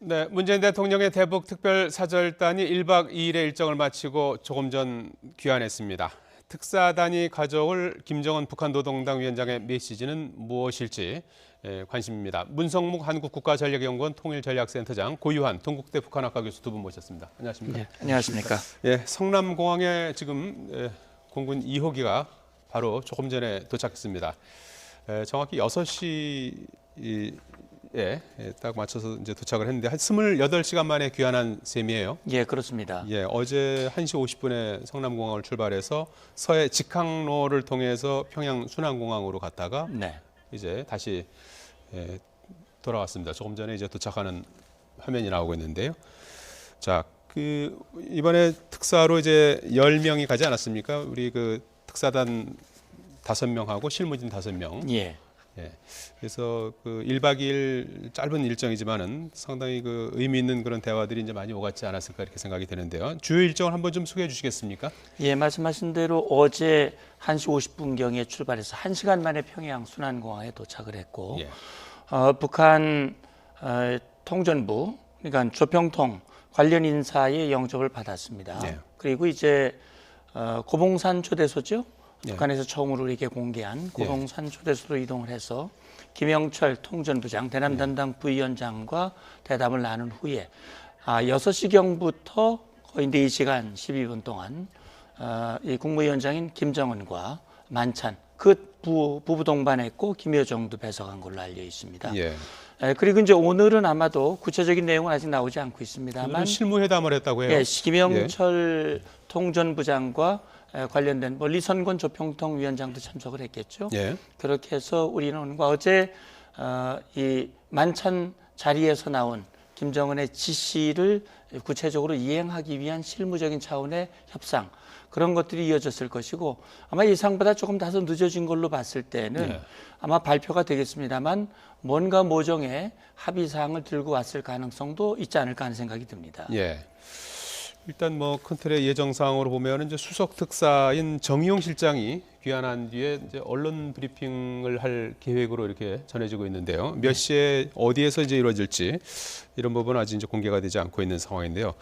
네, 문재인 대통령의 대북 특별 사절단이 1박 2일의 일정을 마치고 조금 전 귀환했습니다. 특사단이 가져올 김정은 북한 노동당 위원장의 메시지는 무엇일지 관심입니다. 문성묵 한국국가전략연구원 통일전략센터장, 고유한 동국대 북한학과 교수 두 분 모셨습니다. 안녕하십니까? 네, 안녕하십니까? 예, 성남공항에 지금 공군 2호기가 바로 조금 전에 도착했습니다. 정확히 6시 딱 맞춰서 이제 도착을 했는데 한 28시간 만에 귀환한 셈이에요. 예, 그렇습니다. 예, 어제 1시 50분에 성남공항을 출발해서 서해 직항로를 통해서 평양 순안공항으로 갔다가 네. 이제 다시 돌아왔습니다. 조금 전에 이제 도착하는 화면이 나오고 있는데요. 자, 이번에 특사로 이제 10명이 가지 않았습니까? 우리 그 특사단 5명하고 실무진 5명. 예. 예. 그래서 그 1박 2일 짧은 일정이지만은 상당히 그 의미 있는 그런 대화들이 이제 많이 오갔지 않았을까 이렇게 생각이 되는데요. 주요 일정을 한번 좀 소개해 주시겠습니까? 예, 말씀하신 대로 어제 1시 50분경에 출발해서 1시간 만에 평양 순안공항에 도착을 했고 예. 북한 통전부, 그러니까 조평통 관련 인사의 영접을 받았습니다. 네. 그리고 이제 고봉산 초대소죠. 예. 북한에서 처음으로 이렇게 공개한 고봉산 초대소로 이동을 해서 김영철 통전부장, 대남 담당 부위원장과 대담을 나눈 후에 6시경부터 거의 4시간 12분 동안 이 국무위원장인 김정은과 만찬, 부부 동반했고 김여정도 배석한 걸로 알려 있습니다. 예. 그리고 이제 오늘은 아마도 구체적인 내용은 아직 나오지 않고 있습니다만 실무회담을 했다고 해요. 예, 김영철 통전부장과 관련된 리선권 조평통 위원장도 참석을 했겠죠. 예. 그렇게 해서 우리는 어제 이 만찬 자리에서 나온 김정은의 지시를 구체적으로 이행하기 위한 실무적인 차원의 협상, 그런 것들이 이어졌을 것이고 아마 예상보다 조금 다소 늦어진 걸로 봤을 때는 아마 발표가 되겠습니다만 뭔가 모종의 합의사항을 들고 왔을 가능성도 있지 않을까 하는 생각이 듭니다. 예. 일단 뭐 큰 틀의 예정사항으로 보면 이제 수석 특사인 정의용 실장이 귀환한 뒤에 이제 언론 브리핑을 할 계획으로 이렇게 전해지고 있는데요. 몇 시에 어디에서 이제 이루어질지 이런 부분은 아직 이제 공개가 되지 않고 있는 상황인데요.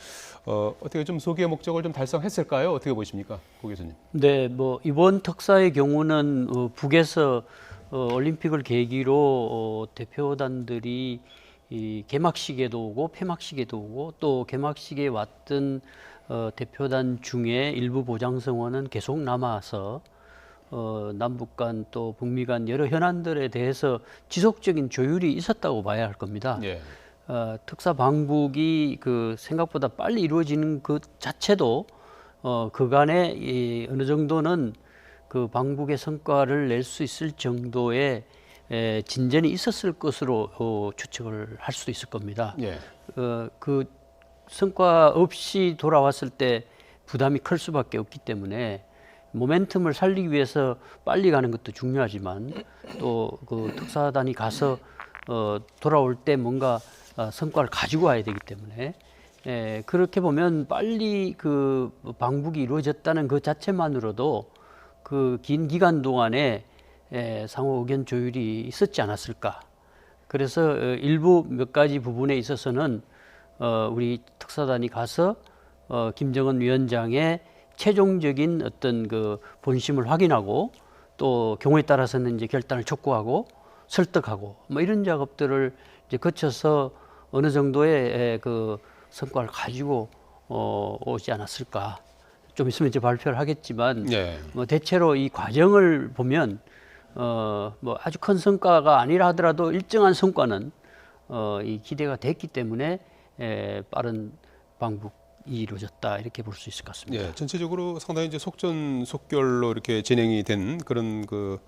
어떻게 좀 소개 목적을 좀 달성했을까요? 어떻게 보십니까, 고 교수님? 네, 뭐 이번 특사의 경우는 북에서 올림픽을 계기로 대표단들이 이 개막식에도 오고 폐막식에도 오고 또 개막식에 왔던 대표단 중에 일부 보장성원은 계속 남아서 남북 간 또 북미 간 여러 현안들에 대해서 지속적인 조율이 있었다고 봐야 할 겁니다. 예. 특사 방북이 그 생각보다 빨리 이루어지는 그 자체도 그간에 어느 정도는 그 방북의 성과를 낼 수 있을 정도의 진전이 있었을 것으로 추측을 할 수도 있을 겁니다. 예. 그 성과 없이 돌아왔을 때 부담이 클 수밖에 없기 때문에 모멘텀을 살리기 위해서 빨리 가는 것도 중요하지만 또 그 특사단이 가서 돌아올 때 뭔가 성과를 가지고 와야 되기 때문에 그렇게 보면 빨리 그 방북이 이루어졌다는 그 자체만으로도 그 긴 기간 동안에 상호 의견 조율이 있었지 않았을까. 그래서 일부 몇 가지 부분에 있어서는 우리 특사단이 가서 김정은 위원장의 최종적인 어떤 그 본심을 확인하고 또 경우에 따라서는 이제 결단을 촉구하고 설득하고 뭐 이런 작업들을 이제 거쳐서 어느 정도의 그 성과를 가지고 오지 않았을까. 좀 있으면 이제 발표를 하겠지만 뭐 대체로 이 과정을 보면 뭐 아주 큰 성과가 아니라 하더라도 일정한 성과는 이 기대가 됐기 때문에 빠른 방북이 이루어졌다 이렇게 볼 수 있을 것 같습니다. 예, 전체적으로 상당히 이제 속전속결로 이렇게 진행이 된 그런 그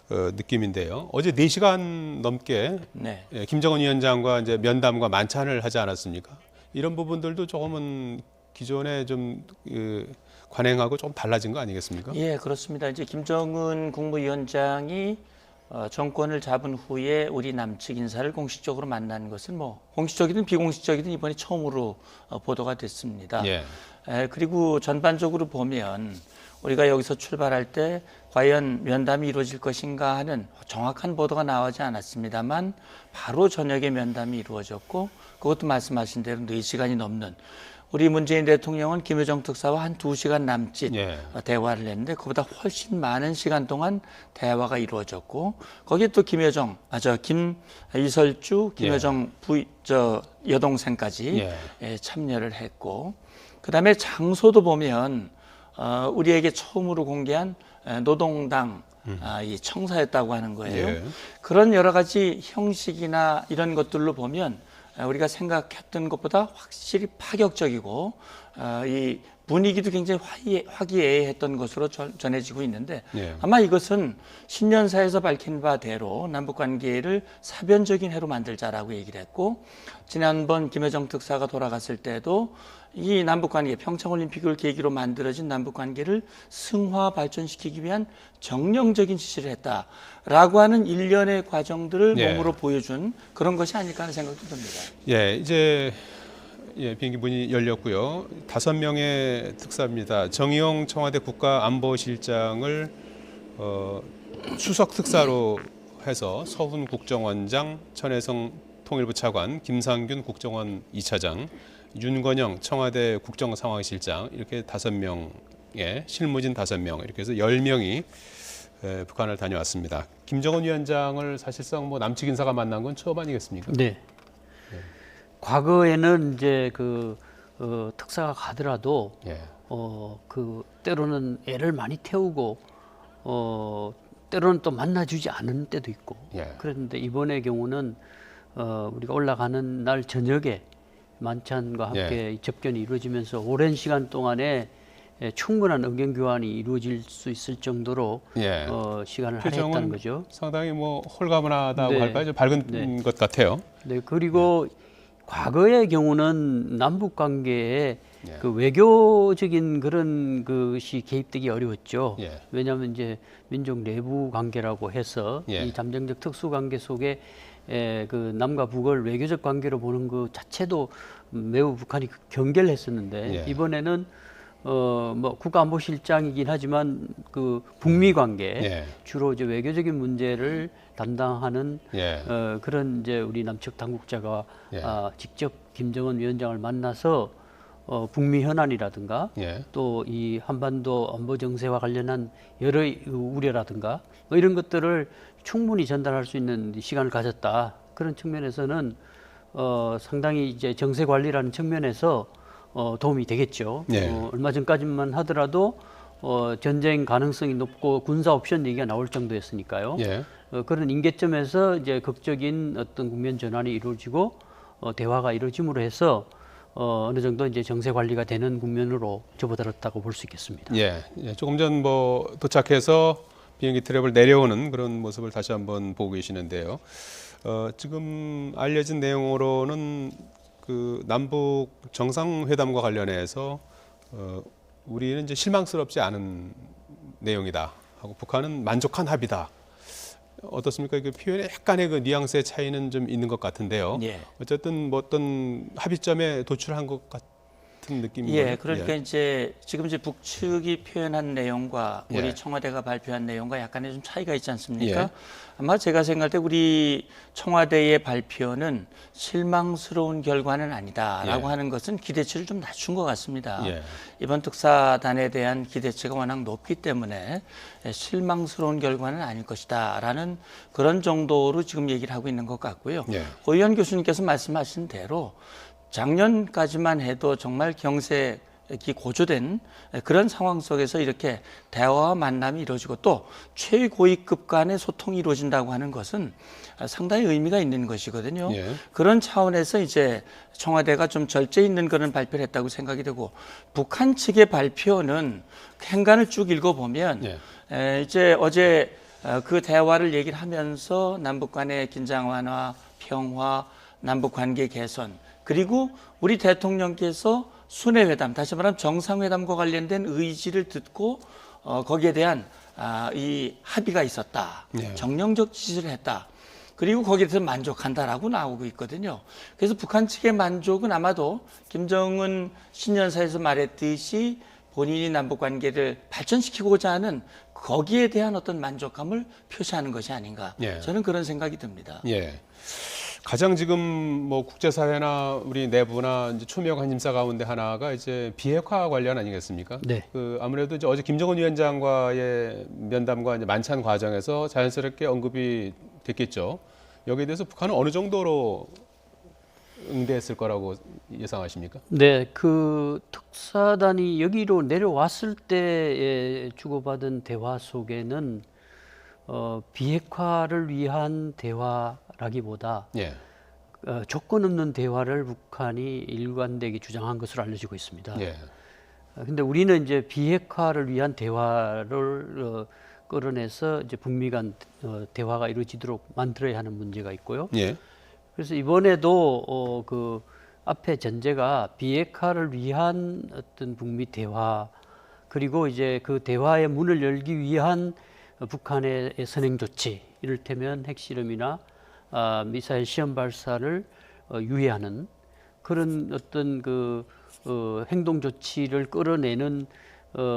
느낌인데요. 어제 4시간 넘게 네. 김정은 위원장과 이제 면담과 만찬을 하지 않았습니까? 이런 부분들도 조금은 기존에 좀 관행하고 좀 달라진 거 아니겠습니까? 예, 그렇습니다. 이제 김정은 국무위원장이 정권을 잡은 후에 우리 남측 인사를 공식적으로 만난 것은 뭐 공식적이든 비공식적이든 이번에 처음으로 보도가 됐습니다. 예. 그리고 전반적으로 보면 우리가 여기서 출발할 때 과연 면담이 이루어질 것인가 하는 정확한 보도가 나오지 않았습니다만 바로 저녁에 면담이 이루어졌고 그것도 말씀하신 대로 4시간이 넘는 우리 문재인 대통령은 김여정 특사와 한 2시간 남짓 예. 대화를 했는데 그보다 훨씬 많은 시간 동안 대화가 이루어졌고 거기에 또 이설주, 김여정 여동생까지 참여를 했고 그다음에 장소도 보면 우리에게 처음으로 공개한 노동당 이 청사였다고 하는 거예요. 예. 그런 여러 가지 형식이나 이런 것들로 보면 우리가 생각했던 것보다 확실히 파격적이고 이 분위기도 굉장히 화기애애했던 것으로 전해지고 있는데 예. 아마 이것은 신년사에서 밝힌 바대로 남북관계를 사변적인 해로 만들자라고 얘기를 했고 지난번 김여정 특사가 돌아갔을 때도 이 남북관계 평창올림픽을 계기로 만들어진 남북관계를 승화 발전시키기 위한 정령적인 지시를 했다라고 하는 일련의 과정들을 몸으로 보여준 그런 것이 아닐까 하는 생각도 듭니다. 예, 이제 비행기 문이 열렸고요. 5명의 특사입니다. 정의용 청와대 국가안보실장을 수석 특사로 해서 서훈 국정원장, 천혜성 통일부 차관, 김상균 국정원 2차장, 윤건영 청와대 국정상황실장 이렇게 5명의 실무진 5명 이렇게 해서 10명이 북한을 다녀왔습니다. 김정은 위원장을 사실상 뭐 남측 인사가 만난 건 처음 아니겠습니까? 네. 과거에는 이제 특사가 가더라도 때로는 애를 많이 태우고 때로는 또 만나주지 않은 때도 있고 그랬는데 이번의 경우는 우리가 올라가는 날 저녁에 만찬과 함께 접견이 이루어지면서 오랜 시간 동안에 충분한 의견 교환이 이루어질 수 있을 정도로 시간을 할애했다는 거죠. 상당히 뭐 홀가분하다고 할까요? 좀 밝은 것 같아요. 네, 그리고 과거의 경우는 남북 관계에 그 외교적인 그런 것이 개입되기 어려웠죠. 왜냐하면 이제 민족 내부 관계라고 해서 이 잠정적 특수 관계 속에 그 남과 북을 외교적 관계로 보는 것 자체도 매우 북한이 경계를 했었는데 이번에는 뭐 국가안보실장이긴 하지만 그 북미 관계 주로 이제 외교적인 문제를 담당하는 그런 이제 우리 남측 당국자가 직접 김정은 위원장을 만나서 북미 현안이라든가 또 이 한반도 안보 정세와 관련한 여러 우려라든가 뭐 이런 것들을 충분히 전달할 수 있는 시간을 가졌다. 그런 측면에서는 상당히 이제 정세 관리라는 측면에서 도움이 되겠죠. 얼마 전까지만 하더라도 전쟁 가능성이 높고 군사 옵션 얘기가 나올 정도였으니까요. 그런 임계점에서 이제 극적인 어떤 국면 전환이 이루어지고 대화가 이루어짐으로 해서 어느 정도 이제 정세 관리가 되는 국면으로 접어들었다고 볼 수 있겠습니다. 조금 전 뭐 도착해서 비행기 트랩을 내려오는 그런 모습을 다시 한번 보고 계시는데요. 지금 알려진 내용으로는 그 남북 정상회담과 관련해서 우리는 이제 실망스럽지 않은 내용이다 하고 북한은 만족한 합의다. 어떻습니까? 그 표현에 약간의 그 뉘앙스의 차이는 좀 있는 것 같은데요. 어쨌든 뭐 어떤 합의점에 도출한 것 같은 느낌이에요. 그러니까 이제 지금 이제 북측이 표현한 내용과 우리 청와대가 발표한 내용과 약간의 좀 차이가 있지 않습니까? 아마 제가 생각할 때 우리 청와대의 발표는 실망스러운 결과는 아니다라고 하는 것은 기대치를 좀 낮춘 것 같습니다. 이번 특사단에 대한 기대치가 워낙 높기 때문에 실망스러운 결과는 아닐 것이다라는 그런 정도로 지금 얘기를 하고 있는 것 같고요. 고의원 교수님께서 말씀하신 대로 작년까지만 해도 정말 경색이 고조된 그런 상황 속에서 이렇게 대화와 만남이 이루어지고 또 최고위급 간의 소통이 이루어진다고 하는 것은 상당히 의미가 있는 것이거든요. 그런 차원에서 이제 청와대가 좀 절제 있는 그런 발표를 했다고 생각이 되고 북한 측의 발표는 행간을 쭉 읽어보면 이제 어제 그 대화를 얘기를 하면서 남북 간의 긴장 완화, 평화, 남북 관계 개선 그리고 우리 대통령께서 순회회담, 다시 말하면 정상회담과 관련된 의지를 듣고 거기에 대한 이 합의가 있었다. 정령적 지시를 했다. 그리고 거기에 대해서 만족한다라고 나오고 있거든요. 그래서 북한 측의 만족은 아마도 김정은 신년사에서 말했듯이 본인이 남북관계를 발전시키고자 하는 거기에 대한 어떤 만족감을 표시하는 것이 아닌가. 저는 그런 생각이 듭니다. 가장 지금 뭐 국제사회나 우리 내부나 이제 초미의 관심사 가운데 하나가 이제 비핵화 관련 아니겠습니까? 네. 그 아무래도 이제 어제 김정은 위원장과의 면담과 이제 만찬 과정에서 자연스럽게 언급이 됐겠죠. 여기에 대해서 북한은 어느 정도로 응대했을 거라고 예상하십니까? 네, 그 특사단이 여기로 내려왔을 때 주고받은 대화 속에는 비핵화를 위한 대화라기보다 예. 조건 없는 대화를 북한이 일관되게 주장한 것으로 알려지고 있습니다. 예. 근데 우리는 이제 비핵화를 위한 대화를 끌어내서 이제 북미 간 대화가 이루어지도록 만들어야 하는 문제가 있고요. 예. 그래서 이번에도 그 앞에 전제가 비핵화를 위한 어떤 북미 대화 그리고 이제 그 대화의 문을 열기 위한 북한의 선행 조치, 이를테면 핵실험이나 미사일 시험 발사를 유예하는 그런 어떤 그 행동 조치를 끌어내는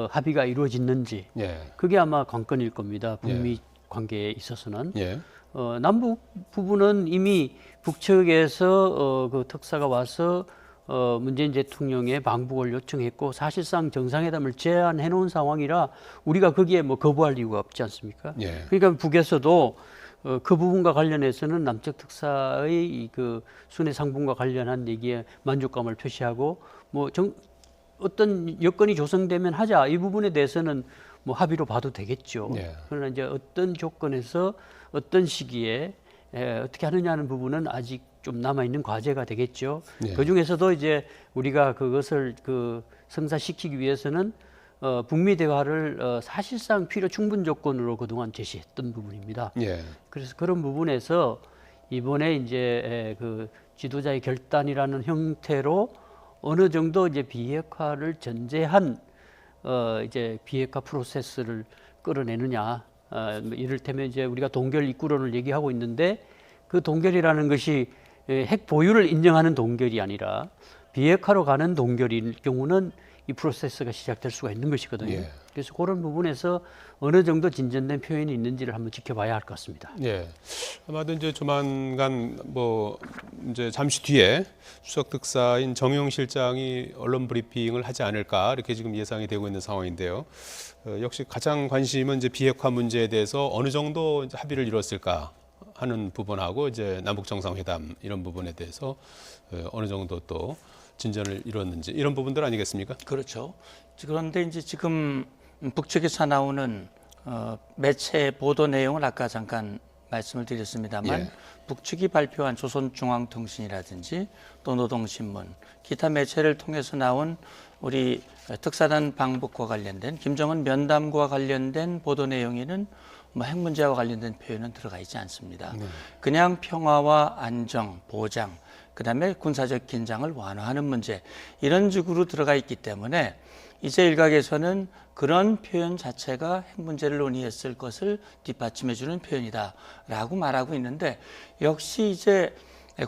합의가 이루어졌는지 예. 그게 아마 관건일 겁니다. 북미 관계에 있어서는. 예. 남북 부분은 이미 북측에서 그 특사가 와서 문재인 대통령의 방북을 요청했고 사실상 정상회담을 제안해 놓은 상황이라 우리가 거기에 뭐 거부할 이유가 없지 않습니까? 예. 그러니까 북에서도 그 부분과 관련해서는 남측 특사의 그 순회 상봉과 관련한 얘기에 만족감을 표시하고 뭐 어떤 여건이 조성되면 하자 이 부분에 대해서는 뭐 합의로 봐도 되겠죠. 예. 그러나 이제 어떤 조건에서 어떤 시기에 어떻게 하느냐는 부분은 아직 좀 남아 있는 과제가 되겠죠. 예. 그 중에서도 이제 우리가 그것을 그 성사시키기 위해서는 북미 대화를 사실상 필요 충분 조건으로 그동안 제시했던 부분입니다. 예. 그래서 그런 부분에서 이번에 이제 그 지도자의 결단이라는 형태로 어느 정도 이제 비핵화를 전제한 이제 비핵화 프로세스를 끌어내느냐. 이를테면 이제 우리가 동결 입구론을 얘기하고 있는데 그 동결이라는 것이 핵 보유를 인정하는 동결이 아니라 비핵화로 가는 동결일 경우는 이 프로세스가 시작될 수가 있는 것이거든요. 예. 그래서 그런 부분에서 어느 정도 진전된 표현이 있는지를 한번 지켜봐야 할 것 같습니다. 예. 아마도 이제 조만간 뭐 이제 잠시 뒤에 수석 특사인 정용 실장이 언론 브리핑을 하지 않을까 이렇게 지금 예상이 되고 있는 상황인데요. 역시 가장 관심은 이제 비핵화 문제에 대해서 어느 정도 이제 합의를 이뤘을까 하는 부분하고 이제 남북 정상회담 이런 부분에 대해서 어느 정도 또 진전을 이뤘는지 이런 부분들 아니겠습니까? 그렇죠. 그런데 이제 지금 북측에서 나오는 매체 보도 내용을 아까 잠깐 말씀을 드렸습니다만 예. 북측이 발표한 조선중앙통신이라든지 또 노동신문, 기타 매체를 통해서 나온 우리 특사단 방북과 관련된 김정은 면담과 관련된 보도 내용에는 뭐 핵 문제와 관련된 표현은 들어가 있지 않습니다. 그냥 평화와 안정, 보장, 그다음에 군사적 긴장을 완화하는 문제 이런 식으로 들어가 있기 때문에 이제 일각에서는 그런 표현 자체가 핵 문제를 논의했을 것을 뒷받침해주는 표현이다라고 말하고 있는데 역시 이제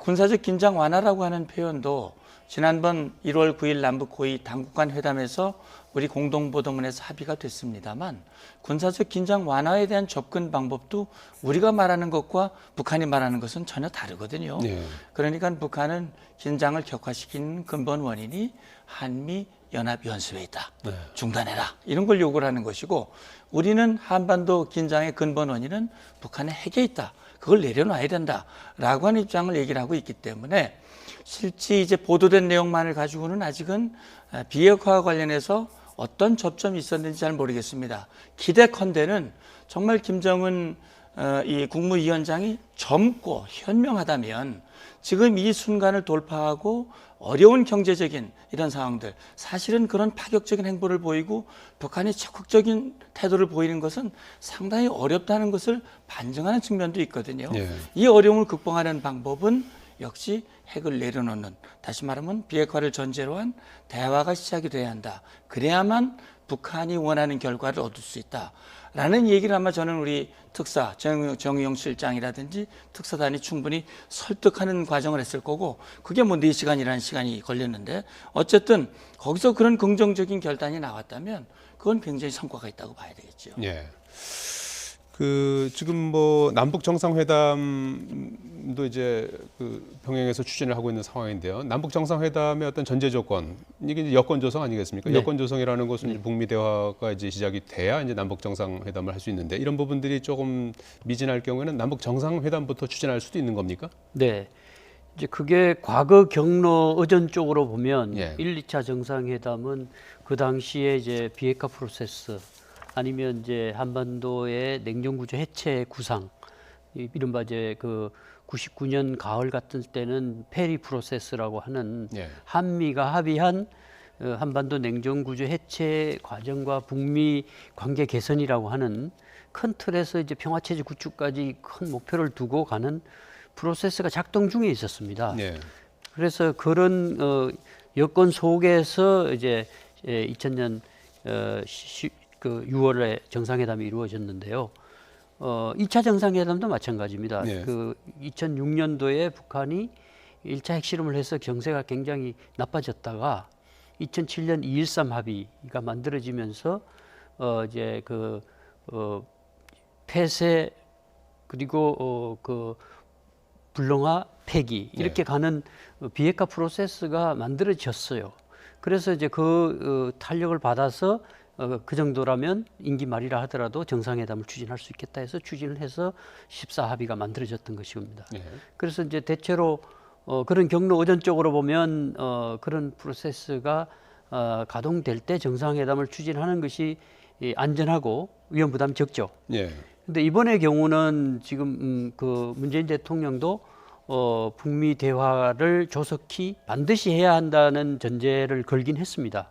군사적 긴장 완화라고 하는 표현도 지난번 1월 9일 남북 고위 당국간 회담에서 우리 공동보도문에서 합의가 됐습니다만 군사적 긴장 완화에 대한 접근 방법도 우리가 말하는 것과 북한이 말하는 것은 전혀 다르거든요. 네. 그러니까 북한은 긴장을 격화시키는 근본 원인이 한미 연합연습에 있다. 네. 중단해라. 이런 걸 요구를 하는 것이고 우리는 한반도 긴장의 근본 원인은 북한의 핵에 있다. 그걸 내려놔야 된다라고 하는 입장을 얘기를 하고 있기 때문에 실제 이제 보도된 내용만을 가지고는 아직은 비핵화와 관련해서 어떤 접점이 있었는지 잘 모르겠습니다. 기대컨대는 정말 김정은 이 국무위원장이 젊고 현명하다면 지금 이 순간을 돌파하고 어려운 경제적인 이런 상황들 사실은 그런 파격적인 행보를 보이고 북한이 적극적인 태도를 보이는 것은 상당히 어렵다는 것을 반증하는 측면도 있거든요. 예. 이 어려움을 극복하는 방법은 역시 핵을 내려놓는 다시 말하면 비핵화를 전제로 한 대화가 시작이 돼야 한다. 그래야만 북한이 원하는 결과를 얻을 수 있다라는 얘기를 아마 저는 우리 특사 정의용 실장이라든지 특사단이 충분히 설득하는 과정을 했을 거고 그게 뭐 4시간이라는 시간이 걸렸는데 어쨌든 거기서 그런 긍정적인 결단이 나왔다면 그건 굉장히 성과가 있다고 봐야 되겠죠. 예. 그 지금 뭐 남북 정상회담도 이제 그 병행해서 추진을 하고 있는 상황인데요. 남북 정상회담의 어떤 전제 조건 이게 이제 여건 조성 아니겠습니까? 네. 여건 조성이라는 것은 이제 북미 대화가 이제 시작이 돼야 이제 남북 정상회담을 할 수 있는데 이런 부분들이 조금 미진할 경우에는 남북 정상회담부터 추진할 수도 있는 겁니까? 네. 이제 그게 과거 경로 의전 쪽으로 보면 예. 1, 2차 정상회담은 그 당시에 이제 비핵화 프로세스 아니면 이제 한반도의 냉전구조 해체 구상 이른바 이제 그 99년 가을 같은 때는 페리 프로세스라고 하는 예. 한미가 합의한 한반도 냉전구조 해체 과정과 북미 관계 개선이라고 하는 큰 틀에서 이제 평화체제 구축까지 큰 목표를 두고 가는 프로세스가 작동 중에 있었습니다. 예. 그래서 그런 여건 속에서 이제 2000년 그 6월에 정상회담이 이루어졌는데요. 2차 정상회담도 마찬가지입니다. 네. 그 2006년도에 북한이 1차 핵실험을 해서 경세가 굉장히 나빠졌다가 2007년 2.13 합의가 만들어지면서 이제 그 폐쇄 그리고 그 불능화 폐기 이렇게 가는 비핵화 프로세스가 만들어졌어요. 그래서 이제 그 탄력을 받아서 그 정도라면 임기 말이라 하더라도 정상회담을 추진할 수 있겠다 해서 추진을 해서 14 합의가 만들어졌던 것입니다. 예. 그래서 이제 대체로 그런 경로 의전적으로 보면 그런 프로세스가 가동될 때 정상회담을 추진하는 것이 안전하고 위험 부담이 적죠. 예. 근데 이번의 경우는 지금 그 문재인 대통령도 북미 대화를 조속히 반드시 해야 한다는 전제를 걸긴 했습니다.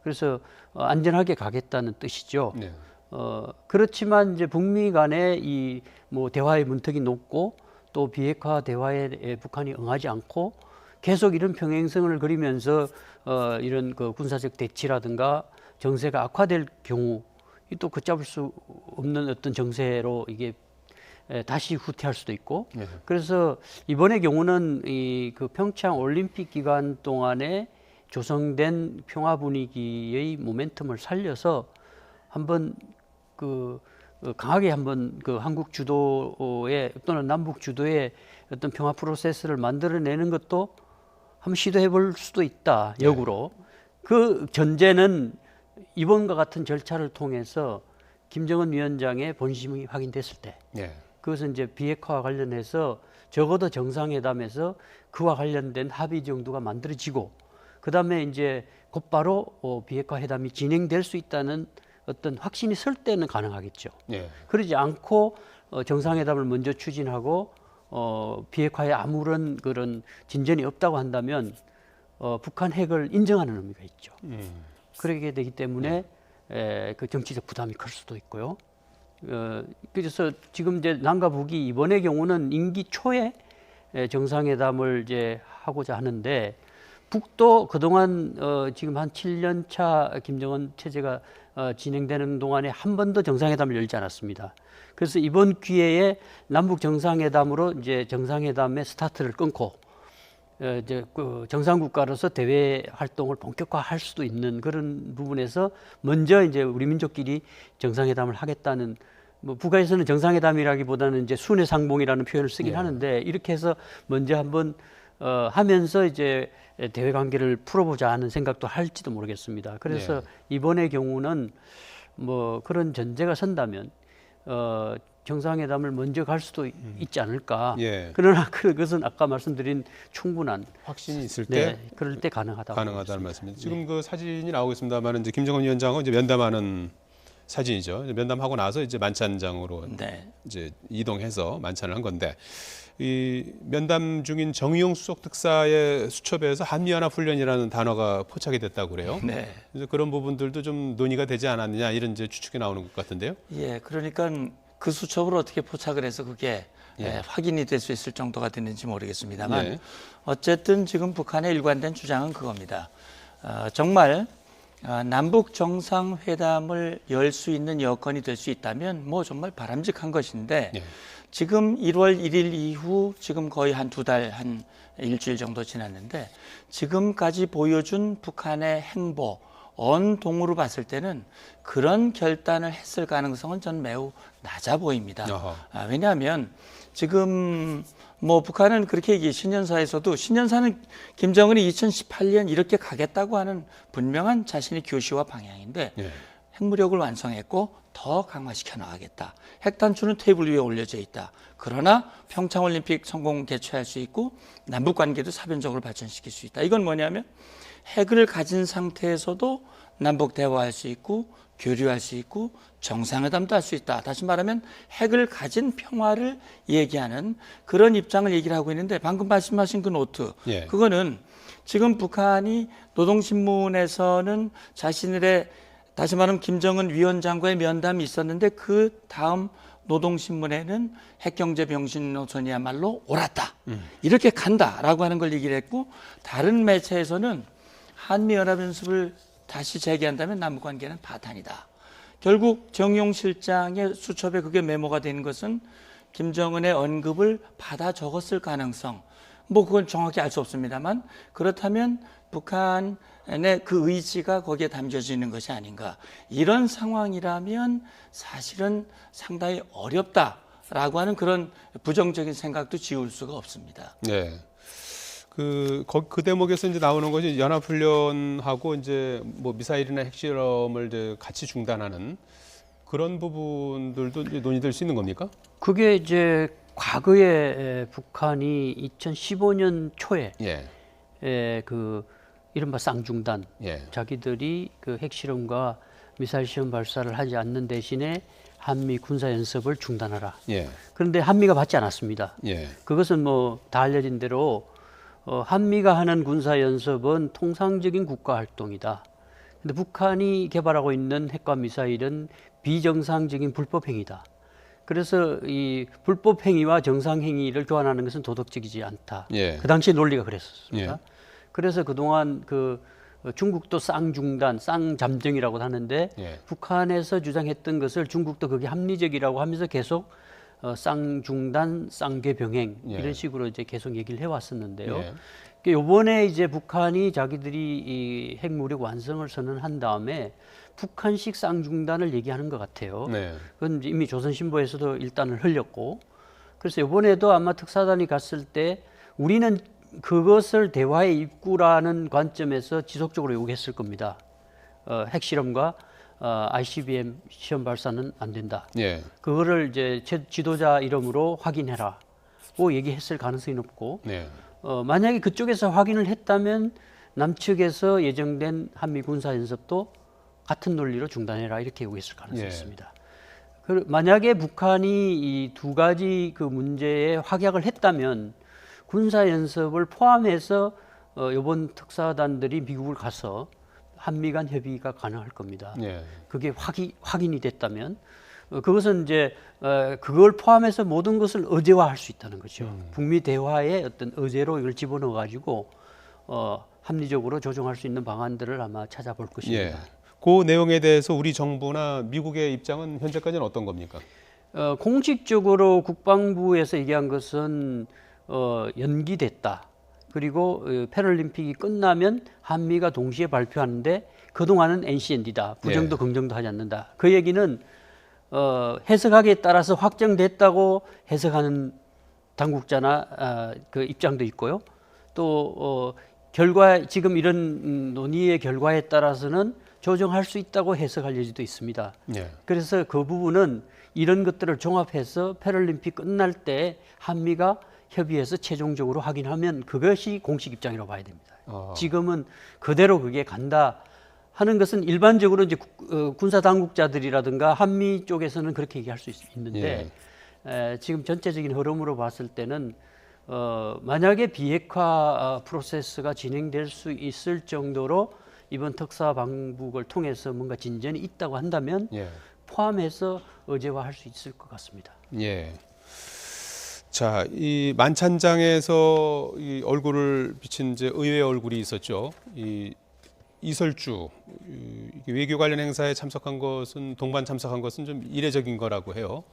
그래서 안전하게 가겠다는 뜻이죠. 네. 그렇지만 이제 북미 간에 이 뭐 대화의 문턱이 높고 또 비핵화 대화에 북한이 응하지 않고 계속 이런 평행성을 그리면서 이런 그 군사적 대치라든가 정세가 악화될 경우 또 걷잡을 수 없는 어떤 정세로 이게 다시 후퇴할 수도 있고 예. 그래서 이번의 경우는 이 그 평창 올림픽 기간 동안에 조성된 평화 분위기의 모멘텀을 살려서 한번 그 강하게 한번 그 한국 주도의 또는 남북 주도의 어떤 평화 프로세스를 만들어내는 것도 한번 시도해 볼 수도 있다. 역으로. 그 전제는 이번과 같은 절차를 통해서 김정은 위원장의 본심이 확인됐을 때 예. 그것은 이제 비핵화와 관련해서 적어도 정상회담에서 그와 관련된 합의 정도가 만들어지고 그다음에 이제 곧바로 비핵화 회담이 진행될 수 있다는 어떤 확신이 설 때는 가능하겠죠. 예. 그러지 않고 정상회담을 먼저 추진하고 비핵화에 아무런 그런 진전이 없다고 한다면 북한 핵을 인정하는 의미가 있죠. 그러게 되기 때문에 그 정치적 부담이 클 수도 있고요. 그래서 지금 이제 남과 북이 이번의 경우는 임기 초에 정상회담을 이제 하고자 하는데 북도 그동안 지금 한 7년 차 김정은 체제가 진행되는 동안에 한 번도 정상회담을 열지 않았습니다. 그래서 이번 기회에 남북 정상회담으로 이제 정상회담의 스타트를 끊고 이제 그 정상국가로서 대외 활동을 본격화할 수도 있는 그런 부분에서 먼저 이제 우리 민족끼리 정상회담을 하겠다는 뭐 북한에서는 정상회담이라기보다는 이제 순회상봉이라는 표현을 쓰긴 하는데 이렇게 해서 먼저 한번 하면서 이제 대외 관계를 풀어보자 하는 생각도 할지도 모르겠습니다. 그래서 이번의 경우는 뭐 그런 전제가 선다면 정상회담을 먼저 갈 수도 있지 않을까. 예. 그러나 그것은 아까 말씀드린 충분한 확신이 있을 때 그럴 때 가능하다는 가능하다는 말씀입니다. 지금 그 사진이 나오고 있습니다만 이제 김정은 위원장은 이제 면담하는 사진이죠. 이제 면담하고 나서 이제 만찬장으로 이제 이동해서 만찬을 한 건데 이 면담 중인 정의용 수석 특사의 수첩에서 한미연합훈련이라는 단어가 포착이 됐다고 그래요. 네. 그래서 그런 부분들도 좀 논의가 되지 않았느냐 이런 이제 추측이 나오는 것 같은데요. 예, 그러니까 그 수첩을 어떻게 포착을 해서 그게 확인이 될 수 있을 정도가 됐는지 모르겠습니다만 어쨌든 지금 북한의 일관된 주장은 그겁니다. 정말 남북 정상회담을 열 수 있는 여건이 될 수 있다면 뭐 정말 바람직한 것인데 지금 1월 1일 이후 지금 거의 한 2달, 한 일주일 정도 지났는데 지금까지 보여준 북한의 행보 언동으로 봤을 때는 그런 결단을 했을 가능성은 전 매우 낮아 보입니다. 왜냐하면 지금 뭐 북한은 그렇게 얘기해. 신년사에서도 신년사는 김정은이 2018년 이렇게 가겠다고 하는 분명한 자신의 교시와 방향인데 예. 핵무력을 완성했고 더 강화시켜 나가겠다. 핵탄두는 테이블 위에 올려져 있다. 그러나 평창올림픽 성공 개최할 수 있고 남북관계도 사변적으로 발전시킬 수 있다. 이건 뭐냐면 핵을 가진 상태에서도 남북 대화할 수 있고 교류할 수 있고 정상회담도 할 수 있다. 다시 말하면 핵을 가진 평화를 얘기하는 그런 입장을 얘기를 하고 있는데 방금 말씀하신 그 노트 예. 그거는 지금 북한이 노동신문에서는 자신들의 다시 말하면 김정은 위원장과의 면담이 있었는데 그 다음 노동신문에는 핵경제병신 노선이야말로 옳았다. 이렇게 간다라고 하는 걸 얘기를 했고 다른 매체에서는 한미연합연습을 다시 재개한다면 남북관계는 파탄이다. 결국 정용 실장의 수첩에 그게 메모가 된 것은 김정은의 언급을 받아 적었을 가능성 뭐 그건 정확히 알 수 없습니다만 그렇다면 북한의 그 의지가 거기에 담겨져 있는 것이 아닌가. 이런 상황이라면 사실은 상당히 어렵다라고 하는 그런 부정적인 생각도 지울 수가 없습니다. 네. 그 대목에서 이제 나오는 것이 연합훈련하고 이제 뭐 미사일이나 핵실험을 이제 같이 중단하는 그런 부분들도 이제 논의될 수 있는 겁니까? 그게 이제 과거에 북한이 2015년 초에 예. 그 이른바 쌍중단 예. 자기들이 그 핵실험과 미사일 시험 발사를 하지 않는 대신에 한미 군사 연습을 중단하라. 예. 그런데 한미가 받지 않았습니다. 예. 그것은 뭐 다 알려진 대로 한미가 하는 군사 연습은 통상적인 국가 활동이다. 근데 북한이 개발하고 있는 핵과 미사일은 비정상적인 불법 행위다. 그래서 이 불법 행위와 정상 행위를 교환하는 것은 도덕적이지 않다. 예. 그 당시 논리가 그랬었습니다. 예. 그래서 그동안 그 중국도 쌍중단, 쌍잠정이라고 하는데 예. 북한에서 주장했던 것을 중국도 그게 합리적이라고 하면서 계속 쌍중단, 쌍궤병행 예. 이런 식으로 이제 계속 얘기를 해왔었는데요. 예. 이번에 이제 북한이 자기들이 이 핵무력 완성을 선언한 다음에 북한식 쌍중단을 얘기하는 것 같아요. 네. 그건 이미 조선신보에서도 일단을 흘렸고, 그래서 이번에도 아마 특사단이 갔을 때 우리는 그것을 대화의 입구라는 관점에서 지속적으로 요구했을 겁니다. 핵실험과 ICBM 시험 발사는 안 된다. 예. 그거를 이제 지도자 이름으로 확인해라고 얘기했을 가능성이 높고, 네. 만약에 그쪽에서 확인을 했다면 남측에서 예정된 한미 군사 연습도 같은 논리로 중단해라 이렇게 요구했을 가능성이 예. 있습니다. 만약에 북한이 이 두 가지 그 문제에 확약을 했다면 군사 연습을 포함해서 이번 특사단들이 미국을 가서 한미 간 협의가 가능할 겁니다. 예. 그게 확인이 됐다면 그것은 이제 그걸 포함해서 모든 것을 의제화할 수 있다는 거죠. 북미 대화의 어떤 의제로 이걸 집어넣어 가지고 합리적으로 조정할 수 있는 방안들을 아마 찾아볼 것입니다. 예. 그 내용에 대해서 우리 정부나 미국의 입장은 현재까지는 어떤 겁니까? 공식적으로 국방부에서 얘기한 것은 연기됐다. 그리고 패럴림픽이 끝나면 한미가 동시에 발표하는데 그동안은 NCND다. 부정도 예. 긍정도 하지 않는다. 그 얘기는 해석하기에 따라서 확정됐다고 해석하는 당국자나 그 입장도 있고요. 또 결과 지금 이런 논의의 결과에 따라서는 조정할 수 있다고 해석할 여지도 있습니다. 예. 그래서 그 부분은 이런 것들을 종합해서 패럴림픽 끝날 때 한미가 협의해서 최종적으로 확인하면 그것이 공식 입장이라고 봐야 됩니다. 지금은 그대로 그게 간다 하는 것은 일반적으로 이제 군사 당국자들이라든가 한미 쪽에서는 그렇게 얘기할 수 있는데 지금 전체적인 흐름으로 봤을 때는 만약에 비핵화 프로세스가 진행될 수 있을 정도로 이번 특사 방북을 통해서 뭔가 진전이 있다고 한다면 예. 포함해서 의제화할 수 있을 것 같습니다. 예. 자, 이 만찬장에서 이 얼굴을 비친 이제 의회 얼굴이 있었죠. 이 이설주 외교 관련 행사에 참석한 것은 동반 참석한 것은 좀 이례적인 거라고 해요.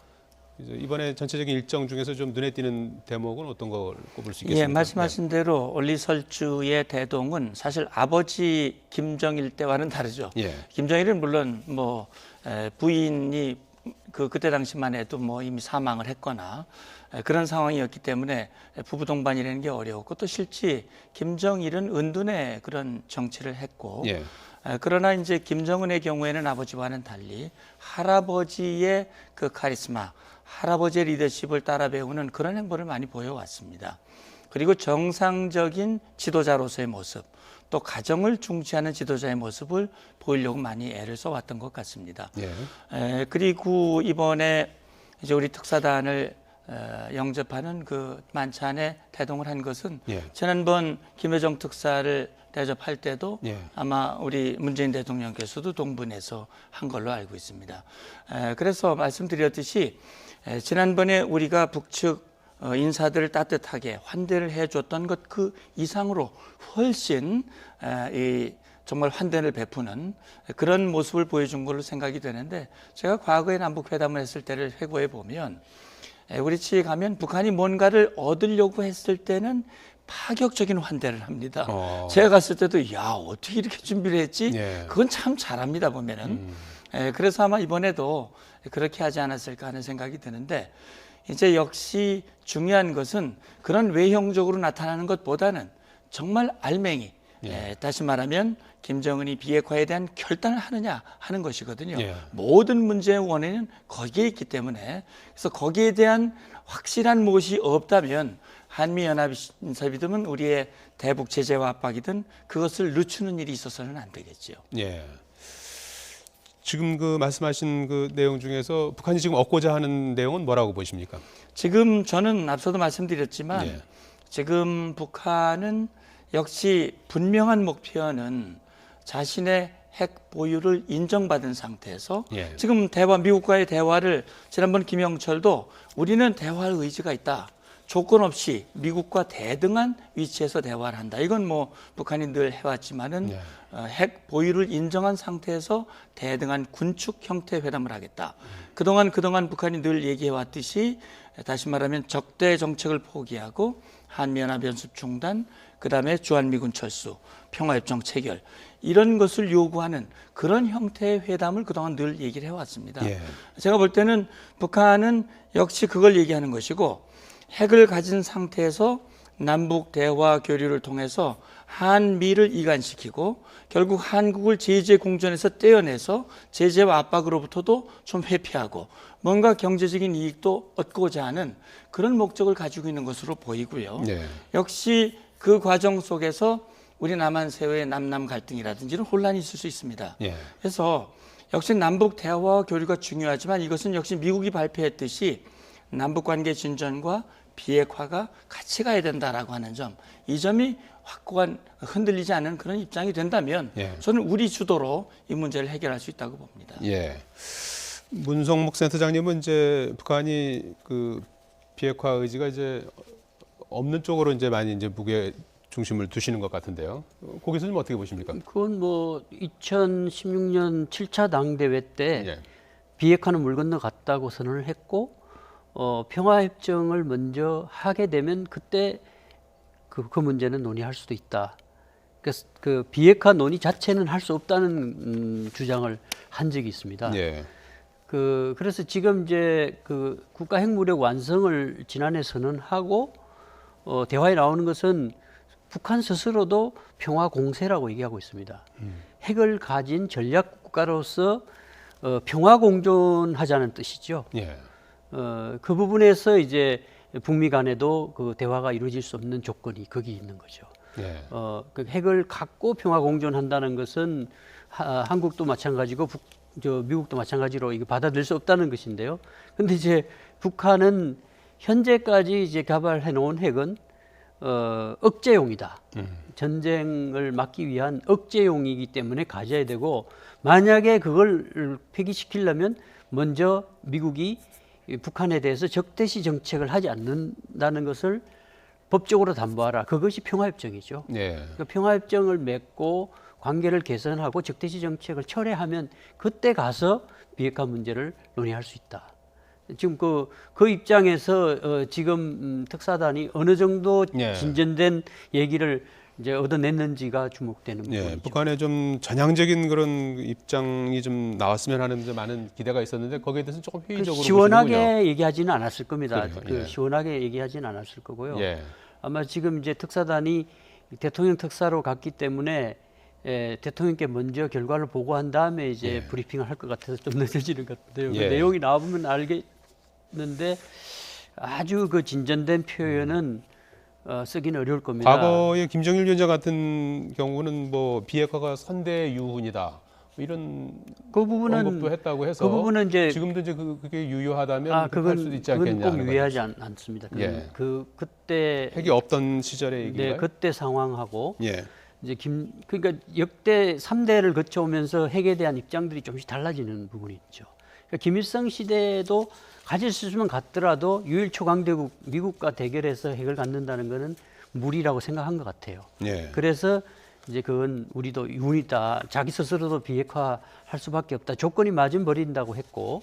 이제 이번에 전체적인 일정 중에서 좀 눈에 띄는 대목은 어떤 걸 꼽을 수 예, 있겠습니까? 말씀하신 대로 올리설주의 대동은 사실 아버지 김정일 때와는 다르죠. 예. 김정일은 물론 뭐 부인이 그때 당시만 해도 뭐 이미 사망을 했거나 그런 상황이었기 때문에 부부 동반이라는 게 어려웠고 또 실제 김정일은 은둔의 그런 정치를 했고 예. 그러나 이제 김정은의 경우에는 아버지와는 달리 할아버지의 그 카리스마, 할아버지의 리더십을 따라 배우는 그런 행보를 많이 보여왔습니다. 그리고 정상적인 지도자로서의 모습, 또 가정을 중시하는 지도자의 모습을 보이려고 많이 애를 써왔던 것 같습니다. 예. 그리고 이번에 이제 우리 특사단을 영접하는 그 만찬에 대동을 한 것은 예. 지난번 김여정 특사를 대접할 때도 예. 아마 우리 문재인 대통령께서도 동분해서 한 걸로 알고 있습니다. 그래서 말씀드렸듯이 지난번에 우리가 북측 인사들을 따뜻하게 환대를 해줬던 것 그 이상으로 훨씬 정말 환대를 베푸는 그런 모습을 보여준 걸로 생각이 되는데 제가 과거에 남북 회담을 했을 때를 회고해 보면 우리 측에 가면 북한이 뭔가를 얻으려고 했을 때는 파격적인 환대를 합니다. 제가 갔을 때도 야 어떻게 이렇게 준비를 했지? 예. 그건 참 잘합니다 보면은. 그래서 아마 이번에도 그렇게 하지 않았을까 하는 생각이 드는데 이제 역시 중요한 것은 그런 외형적으로 나타나는 것보다는 정말 알맹이 다시 말하면 김정은이 비핵화에 대한 결단을 하느냐 하는 것이거든요. 예. 모든 문제의 원인은 거기에 있기 때문에 그래서 거기에 대한 확실한 무엇이 없다면 한미연합인사이든 우리의 대북 제재와 압박이든 그것을 늦추는 일이 있어서는 안 되겠죠. 예. 지금 그 말씀하신 그 내용 중에서 북한이 지금 얻고자 하는 내용은 뭐라고 보십니까? 지금 저는 앞서도 말씀드렸지만 예. 지금 북한은 역시 분명한 목표는 자신의 핵 보유를 인정받은 상태에서 예. 지금 미국과의 대화를 지난번 김영철도 우리는 대화할 의지가 있다. 조건 없이 미국과 대등한 위치에서 대화를 한다. 이건 뭐 북한이 늘 해왔지만은 핵 보유를 인정한 상태에서 대등한 군축 형태 회담을 하겠다. 그동안 북한이 늘 얘기해왔듯이 다시 말하면 적대 정책을 포기하고 한미연합 연습 중단, 그다음에 주한미군 철수, 평화협정 체결 이런 것을 요구하는 그런 형태의 회담을 그동안 늘 얘기를 해왔습니다. 예. 제가 볼 때는 북한은 역시 그걸 얘기하는 것이고 핵을 가진 상태에서 남북 대화 교류를 통해서 한미를 이간시키고 결국 한국을 제재 공전에서 떼어내서 제재와 압박으로부터도 좀 회피하고 뭔가 경제적인 이익도 얻고자 하는 그런 목적을 가지고 있는 것으로 보이고요. 네. 역시 그 과정 속에서 우리 남한 세워의 남남 갈등이라든지 이런 혼란이 있을 수 있습니다. 예. 그래서 역시 남북 대화와 교류가 중요하지만 이것은 역시 미국이 발표했듯이 남북 관계 진전과 비핵화가 같이 가야 된다라고 하는 점, 이 점이 확고한 흔들리지 않는 그런 입장이 된다면 예. 저는 우리 주도로 이 문제를 해결할 수 있다고 봅니다. 예. 문성목 센터장님은 이제 북한이 그 비핵화 의지가 이제 없는 쪽으로 이제 많이 이제 무게 중심을 두시는 것 같은데요. 거기서 좀 어떻게 보십니까? 그건 뭐 2016년 7차 당대회 때 예. 비핵화는 물 건너 갔다고 선언을 했고 평화협정을 먼저 하게 되면 그때 그 문제는 논의할 수도 있다. 그래서 그 비핵화 논의 자체는 할 수 없다는 주장을 한 적이 있습니다. 예. 그래서 지금 이제 그 국가 핵무력 완성을 지난해 선언하고 대화에 나오는 것은 북한 스스로도 평화 공세라고 얘기하고 있습니다. 핵을 가진 전략 국가로서 평화 공존하자는 뜻이죠. 예. 그 부분에서 이제 북미 간에도 그 대화가 이루어질 수 없는 조건이 거기 있는 거죠. 예. 그 핵을 갖고 평화 공존한다는 것은 한국도 마찬가지고 미국도 마찬가지로 이거 받아들일 수 없다는 것인데요. 근데 이제 북한은 현재까지 이제 개발해 놓은 핵은 억제용이다. 전쟁을 막기 위한 억제용이기 때문에 가져야 되고, 만약에 그걸 폐기시키려면 먼저 미국이 북한에 대해서 적대시 정책을 하지 않는다는 것을 법적으로 담보하라. 그것이 평화협정이죠. 예. 그러니까 평화협정을 맺고 관계를 개선하고 적대시 정책을 철회하면 그때 가서 비핵화 문제를 논의할 수 있다. 지금 그 입장에서 지금 특사단이 어느 정도 예. 진전된 얘기를 이제 얻어냈는지가 주목되는 예, 부분이죠. 북한의 좀 전향적인 그런 입장이 좀 나왔으면 하는 좀 많은 기대가 있었는데 거기에 대해서는 조금 회의적으로 시원하게 보시는군요. 얘기하지는 않았을 겁니다. 그래요, 예. 시원하게 얘기하지는 않았을 거고요. 예. 아마 지금 이제 특사단이 대통령 특사로 갔기 때문에 대통령께 먼저 결과를 보고한 다음에 이제 예. 브리핑을 할 것 같아서 좀 늦어지는 것 같은데요. 예. 그 내용이 나오면 알겠는데 아주 그 진전된 표현은 쓰기는 어려울 겁니다. 과거에 김정일 위원장 같은 경우는 뭐 비핵화가 선대 유훈이다 뭐 이런 그 부분은 언급도 했다고 해서 그 부분은 이제 지금도 이제 그게 유효하다면 할 그건 수도 있지 그건 않겠냐. 꼭 유의하지 않습니다. 예. 그때 핵이 없던 시절의 얘기인가요? 네, 그때 상황하고 예. 이제 그러니까 역대 3대를 거쳐오면서 핵에 대한 입장들이 조금씩 달라지는 부분이 있죠. 그러니까 김일성 시대에도 가질 수 있으면 갖더라도 유일 초강대국 미국과 대결해서 핵을 갖는다는 것은 무리라고 생각한 것 같아요. 예. 그래서 이제 그건 우리도 유언이다. 자기 스스로도 비핵화할 수밖에 없다. 조건이 맞으면 버린다고 했고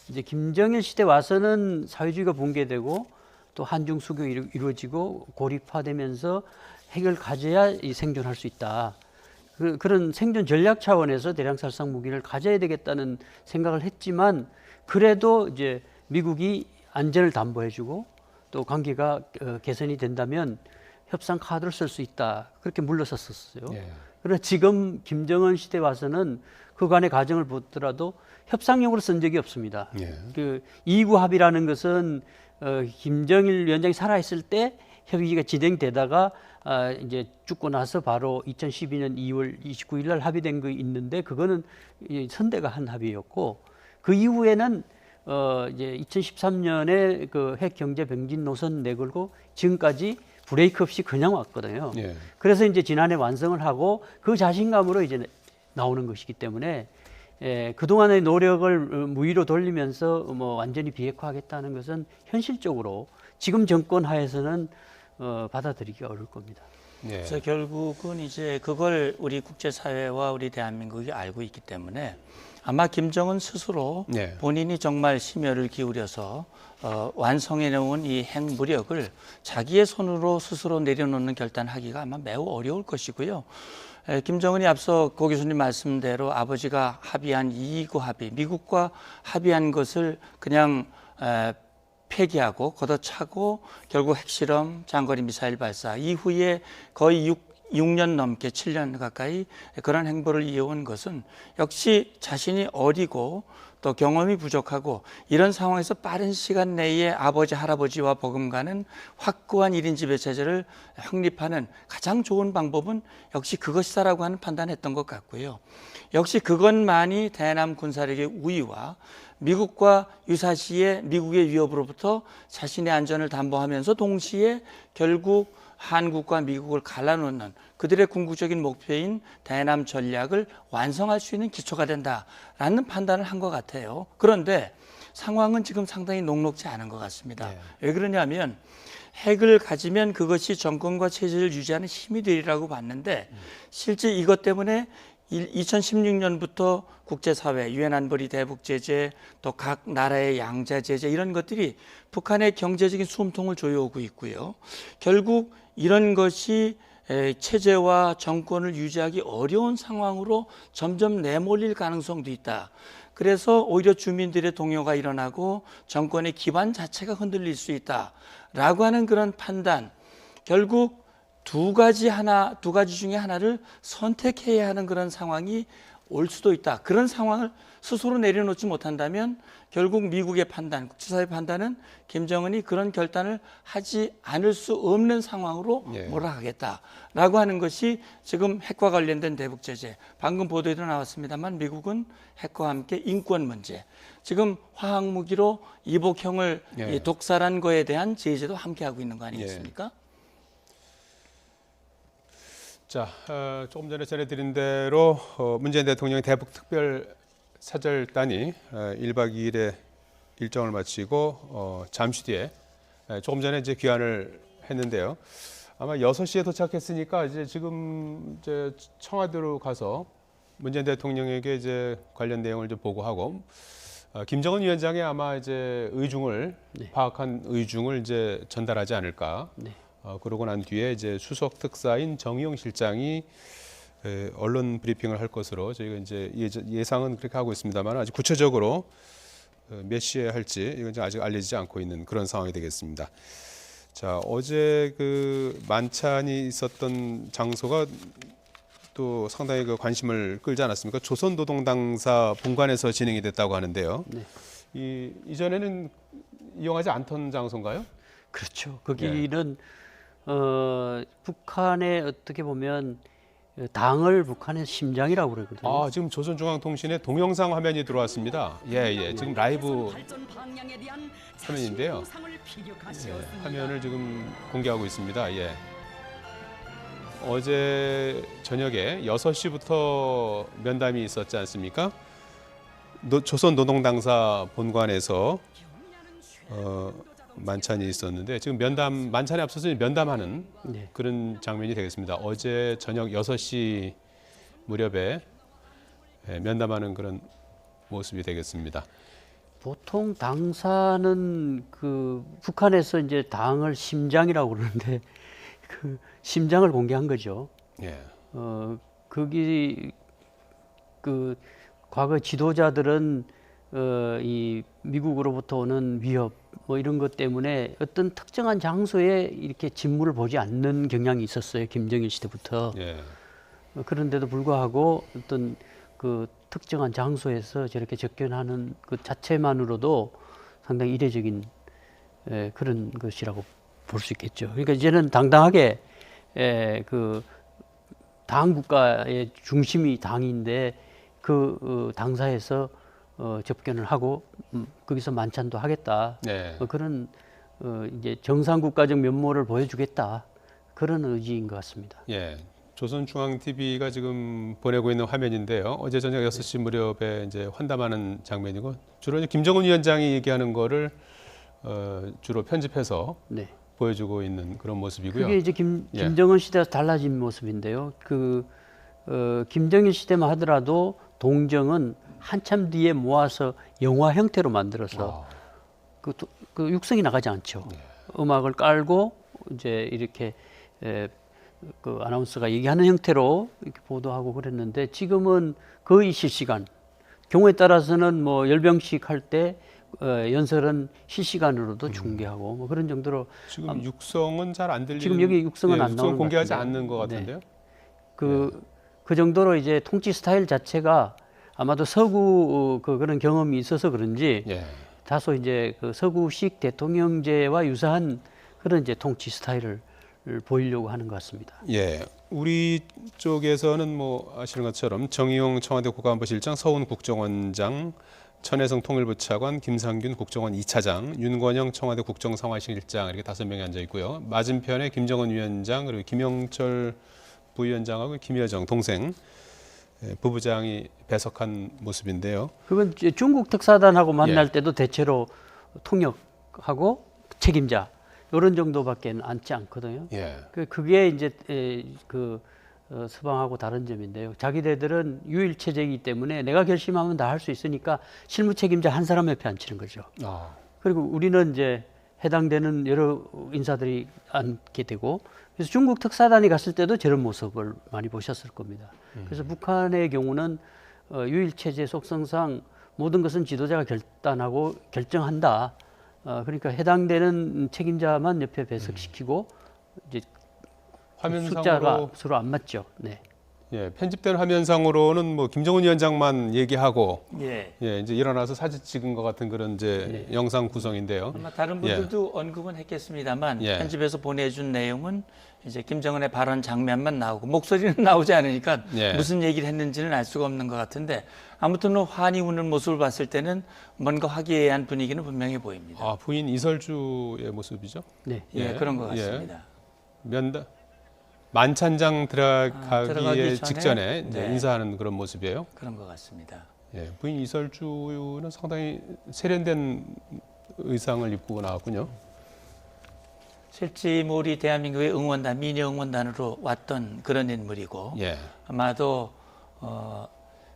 이제 김정일 시대 와서는 사회주의가 붕괴되고 또 한중 수교가 이루어지고 고립화되면서 핵을 가져야 생존할 수 있다. 그런 생존 전략 차원에서 대량 살상 무기를 가져야 되겠다는 생각을 했지만 그래도 이제 미국이 안전을 담보해주고 또 관계가 개선이 된다면 협상 카드를 쓸 수 있다. 그렇게 물러섰었어요. 예. 그러나 지금 김정은 시대 와서는 그간의 과정을 보더라도 협상용으로 쓴 적이 없습니다. 예. 그 2구 합의라는 것은 김정일 위원장이 살아있을 때 협의가 진행되다가 이제 죽고 나서 바로 2012년 2월 29일 날 합의된 거 있는데 그거는 선대가 한 합의였고 그 이후에는 이제 2013년에 그 핵 경제 병진 노선 내걸고 지금까지 브레이크 없이 그냥 왔거든요. 예. 그래서 이제 지난해 완성을 하고 그 자신감으로 이제 나오는 것이기 때문에 그동안의 노력을 무위로 돌리면서 뭐 완전히 비핵화하겠다는 것은 현실적으로 지금 정권 하에서는 받아들이기가 어려울 겁니다. 예. 그래서 결국은 이제 그걸 우리 국제사회와 우리 대한민국이 알고 있기 때문에 아마 김정은 스스로 예. 본인이 정말 심혈을 기울여서 완성해 놓은 이 핵무력을 자기의 손으로 스스로 내려놓는 결단하기가 아마 매우 어려울 것이고요. 김정은이 앞서 고 교수님 말씀대로 아버지가 합의한 2구 합의, 미국과 합의한 것을 그냥 폐기하고 걷어차고 결국 핵실험, 장거리 미사일 발사 이후에 거의 6년 넘게 7년 가까이 그런 행보를 이어온 것은 역시 자신이 어리고 또 경험이 부족하고 이런 상황에서 빠른 시간 내에 아버지, 할아버지와 버금가는 확고한 1인 지배체제를 확립하는 가장 좋은 방법은 역시 그것이다라고 하는 판단했던 것 같고요. 역시 그것만이 대남 군사력의 우위와 미국과 유사시에 미국의 위협으로부터 자신의 안전을 담보하면서 동시에 결국 한국과 미국을 갈라놓는 그들의 궁극적인 목표인 대남 전략을 완성할 수 있는 기초가 된다라는 판단을 한 것 같아요. 그런데 상황은 지금 상당히 녹록지 않은 것 같습니다. 네. 왜 그러냐면 핵을 가지면 그것이 정권과 체제를 유지하는 힘이 되리라고 봤는데 실제 이것 때문에 2016년부터 국제사회, 유엔 안보리 대북 제재, 또 각 나라의 양자 제재 이런 것들이 북한의 경제적인 숨통을 조여오고 있고요. 결국 이런 것이 체제와 정권을 유지하기 어려운 상황으로 점점 내몰릴 가능성도 있다. 그래서 오히려 주민들의 동요가 일어나고 정권의 기반 자체가 흔들릴 수 있다라고 하는 그런 판단. 결국 두 가지 중에 하나를 선택해야 하는 그런 상황이 올 수도 있다. 그런 상황을 스스로 내려놓지 못한다면 결국 미국의 판단, 국제사회 판단은 김정은이 그런 결단을 하지 않을 수 없는 상황으로 몰아가겠다라고 하는 것이 지금 핵과 관련된 대북 제재. 방금 보도에도 나왔습니다만 미국은 핵과 함께 인권 문제. 지금 화학무기로 이복형을 독살한 거에 대한 제재도 함께 하고 있는 거 아니겠습니까? 자, 조금 전에 전해드린 대로 문재인 대통령의 대북 특별 사절단이 1박 2일의 일정을 마치고 잠시 뒤에 조금 전에 이제 귀환을 했는데요. 아마 6시에 도착했으니까 이제 지금 이제 청와대로 가서 문재인 대통령에게 이제 관련 내용을 좀 보고하고 김정은 위원장이 아마 이제 의중을 네. 파악한 의중을 이제 전달하지 않을까. 네. 그러고 난 뒤에 이제 수석 특사인 정의용 실장이 언론 브리핑을 할 것으로 저희가 이제 예상은 그렇게 하고 있습니다만 아직 구체적으로 몇 시에 할지 이건 아직 알려지지 않고 있는 그런 상황이 되겠습니다. 자, 어제 그 만찬이 있었던 장소가 또 상당히 그 관심을 끌지 않았습니까? 조선노동당사 본관에서 진행이 됐다고 하는데요. 네. 이전에는 이용하지 않던 장소인가요? 그렇죠. 거기는 북한의 어떻게 보면 당을 북한의 심장이라고 그러거든요. 지금 조선중앙통신에 동영상 화면이 들어왔습니다. 예. 지금 라이브 화면인데요. 화면을 지금 공개하고 있습니다. 예. 어제 저녁에 6시부터 면담이 있었지 않습니까? 조선노동당사 본관에서 만찬이 있었는데 지금 만찬에 앞서서 면담하는 네. 그런 장면이 되겠습니다. 어제 저녁 6시 무렵에 면담하는 그런 모습이 되겠습니다. 보통 당사는 그 북한에서 이제 당을 심장이라고 그러는데 그 심장을 공개한 거죠. 예. 거기 그 과거 지도자들은 이 미국으로부터 오는 위협 뭐 이런 것 때문에 어떤 특정한 장소에 이렇게 직무를 보지 않는 경향이 있었어요. 김정일 시대부터. 예. 그런데도 불구하고 어떤 그 특정한 장소에서 저렇게 접견하는 그 자체만으로도 상당히 이례적인 그런 것이라고 볼 수 있겠죠. 그러니까 이제는 당당하게 그 당 국가의 중심이 당인데 그 당사에서 접견을 하고 거기서 만찬도 하겠다. 네. 그런 이제 정상 국가적 면모를 보여주겠다. 그런 의지인 것 같습니다. 예. 조선중앙TV가 지금 보내고 있는 화면인데요. 어제 저녁 6시 무렵에 이제 환담하는 장면이고 주로 이제 김정은 위원장이 얘기하는 거를 주로 편집해서 네. 보여주고 있는 그런 모습이고요. 그게 이제 김정은 시대에서 달라진 모습인데요. 김정일 시대만 하더라도 동정은 한참 뒤에 모아서 영화 형태로 만들어서 그 육성이 나가지 않죠. 네. 음악을 깔고 이제 이렇게 그 아나운서가 얘기하는 형태로 이렇게 보도하고 그랬는데 지금은 거의 실시간. 경우에 따라서는 뭐 열병식 할 때 연설은 실시간으로도 중계하고 뭐 그런 정도로 지금 육성은 잘 안 들리는. 지금 여기 육성은 안 육성 나오는 것 공개하지 같은데요. 않는 것 같은데요. 그 정도로 이제 통치 스타일 자체가 아마도 서구 그런 경험이 있어서 그런지 예. 다소 이제 그 서구식 대통령제와 유사한 그런 이제 통치 스타일을 보이려고 하는 것 같습니다. 예. 우리 쪽에서는 뭐 아시는 것처럼 정의용 청와대 국가안보실장, 서훈 국정원장, 천혜성 통일부 차관, 김상균 국정원 2차장, 윤건영 청와대 국정상황실장 이렇게 5명이 앉아 있고요. 맞은편에 김정은 위원장 그리고 김영철 부위원장하고 김여정 동생 부부장이 배석한 모습인데요. 그건 이제 중국 특사단하고 만날 예. 때도 대체로 통역하고 책임자 이런 정도밖에 앉지 않거든요. 예. 그게 이제 서방하고 다른 점인데요. 자기네들은 유일 체제이기 때문에 내가 결심하면 다 할 수 있으니까 실무 책임자 한 사람 옆에 앉히는 거죠. 그리고 우리는 이제 해당되는 여러 인사들이 앉게 되고 그래서 중국 특사단이 갔을 때도 저런 모습을 많이 보셨을 겁니다. 그래서 북한의 경우는 유일 체제 속성상 모든 것은 지도자가 결단하고 결정한다. 그러니까 해당되는 책임자만 옆에 배석시키고 이제 화면상으로 숫자가 서로 안 맞죠. 네. 예, 편집된 화면상으로는 뭐 김정은 위원장만 얘기하고 예. 이제 일어나서 사진 찍은 것 같은 그런 이제 영상 구성인데요. 아마 다른 분들도 언급은 했겠습니다만 편집에서 보내준 내용은 이제 김정은의 발언 장면만 나오고 목소리는 나오지 않으니까 무슨 얘기를 했는지는 알 수가 없는 것 같은데 아무튼 환히 웃는 모습을 봤을 때는 뭔가 화기애애한 분위기는 분명히 보입니다. 부인 이설주의 모습이죠? 네. 예, 그런 것 같습니다. 면담 만찬장 들어가기 전에? 직전에 이제 네. 인사하는 그런 모습이에요. 그런 것 같습니다. 예, 부인 이설주는 상당히 세련된 의상을 입고 나왔군요. 실제 우리 대한민국의 응원단, 미녀 응원단으로 왔던 그런 인물이고 예. 아마도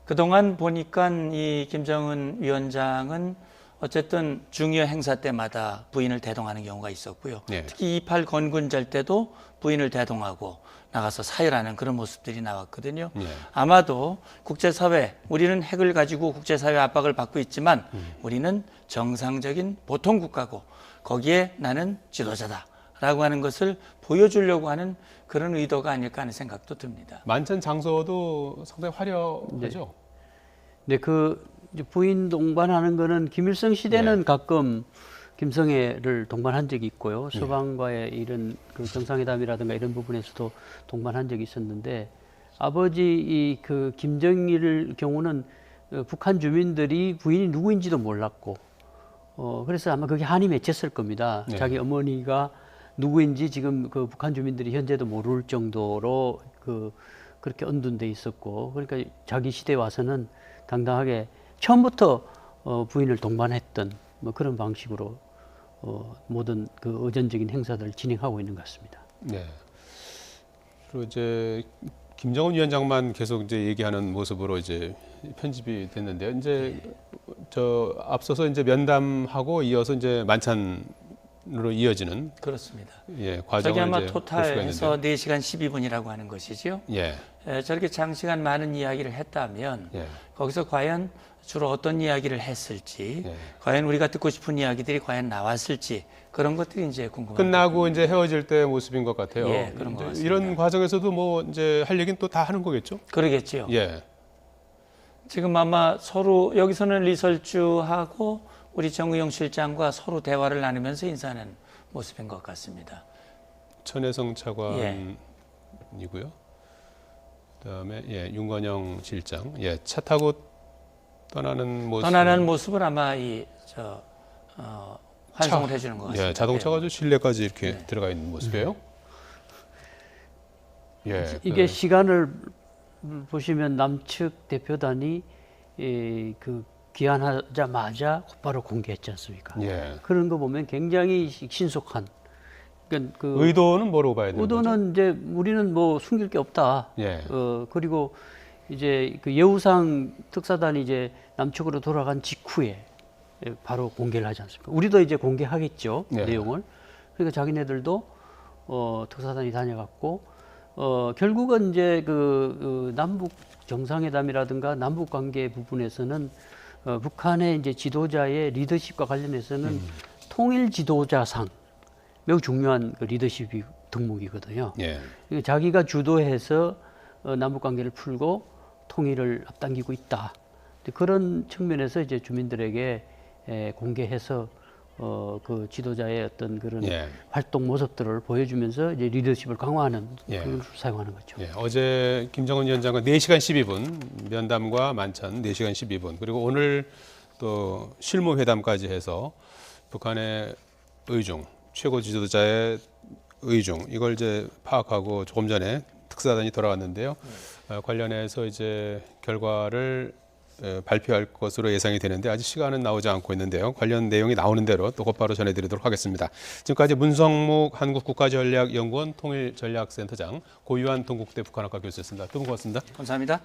그동안 보니까 이 김정은 위원장은 어쨌든 중요 행사 때마다 부인을 대동하는 경우가 있었고요. 예. 특히 28 건군절 때도 부인을 대동하고 나가서 사열하는 그런 모습들이 나왔거든요. 예. 아마도 국제사회, 우리는 핵을 가지고 국제사회 압박을 받고 있지만 우리는 정상적인 보통 국가고 거기에 나는 지도자다라고 하는 것을 보여주려고 하는 그런 의도가 아닐까 하는 생각도 듭니다. 만찬 장소도 상당히 화려하죠. 근데 그 이제 부인 동반하는 거는 김일성 시대는 가끔 김성애를 동반한 적이 있고요. 서방과의 이런 그 정상회담이라든가 이런 부분에서도 동반한 적이 있었는데 아버지 이 그 김정일 경우는 북한 주민들이 부인이 누구인지도 몰랐고 그래서 아마 그게 한이 맺혔을 겁니다. 네. 자기 어머니가 누구인지 지금 그 북한 주민들이 현재도 모를 정도로 그렇게 언둔돼 있었고 그러니까 자기 시대에 와서는 당당하게 처음부터 부인을 동반했던 뭐 그런 방식으로 모든 그 의전적인 행사들을 진행하고 있는 것 같습니다. 네. 그리고 이제 김정은 위원장만 계속 이제 얘기하는 모습으로 이제 편집이 됐는데요. 이제 저 앞서서 이제 면담하고 이어서 이제 만찬으로 이어지는 그렇습니다. 예, 저기 과정을 아마 이제 볼 수가 토탈해서 있는데요. 4시간 12분이라고 하는 것이지요. 예. 저렇게 장시간 많은 이야기를 했다면 예. 거기서 과연 주로 어떤 이야기를 했을지, 예. 과연 우리가 듣고 싶은 이야기들이 과연 나왔을지 그런 것들이 이제 궁금합니다. 끝나고 이제 헤어질 때 모습인 것 같아요. 예, 그런 것 이제 같습니다. 이런 과정에서도 뭐 이제 할 얘기는 또 다 하는 거겠죠? 그러겠지요. 예. 지금 아마 서로 여기서는 리설주하고 우리 정의용 실장과 서로 대화를 나누면서 인사하는 모습인 것 같습니다. 천혜성 차관이고요. 그다음에 예, 윤건영 실장. 예, 차 타고 떠나는 모습. 떠나는 모습을 아마 환송을 해주는 것 같습니다. 예, 자동차가 좀 실내까지 이렇게 네. 들어가 있는 모습이에요. 예. 이게 시간을 보시면 남측 대표단이 그 귀환하자마자 곧바로 공개했지 않습니까? 예. 그런 거 보면 굉장히 신속한. 그러니까 그 의도는 뭐라고 봐야 되는 거죠? 의도는 이제 우리는 뭐 숨길 게 없다. 예. 그리고 이제 그 예우상 특사단이 이제 남측으로 돌아간 직후에 바로 공개를 하지 않습니까? 우리도 이제 공개하겠죠. 네. 내용을. 그러니까 자기네들도 특사단이 다녀갔고 결국은 이제 그 남북 정상회담이라든가 남북 관계 부분에서는 북한의 이제 지도자의 리더십과 관련해서는 통일 지도자상 매우 중요한 그 리더십이 덕목이거든요. 예. 그러니까 자기가 주도해서 남북 관계를 풀고 통일을 앞당기고 있다. 그런 측면에서 이제 주민들에게 공개해서 그 지도자의 어떤 그런 예. 활동 모습들을 보여주면서 이제 리더십을 강화하는 예. 그걸 사용하는 거죠. 예, 어제 김정은 위원장과 4시간 12분 면담과 만찬 4시간 12분 그리고 오늘 또 실무회담까지 해서 북한의 의중 최고 지도자의 의중 이걸 이제 파악하고 조금 전에 특사단이 돌아왔는데요. 관련해서 이제 결과를 발표할 것으로 예상이 되는데 아직 시간은 나오지 않고 있는데요. 관련 내용이 나오는 대로 또 곧바로 전해드리도록 하겠습니다. 지금까지 문성묵 한국국가전략연구원 통일전략센터장 고유한 동국대 북한학과 교수였습니다. 두 분 고맙습니다. 감사합니다.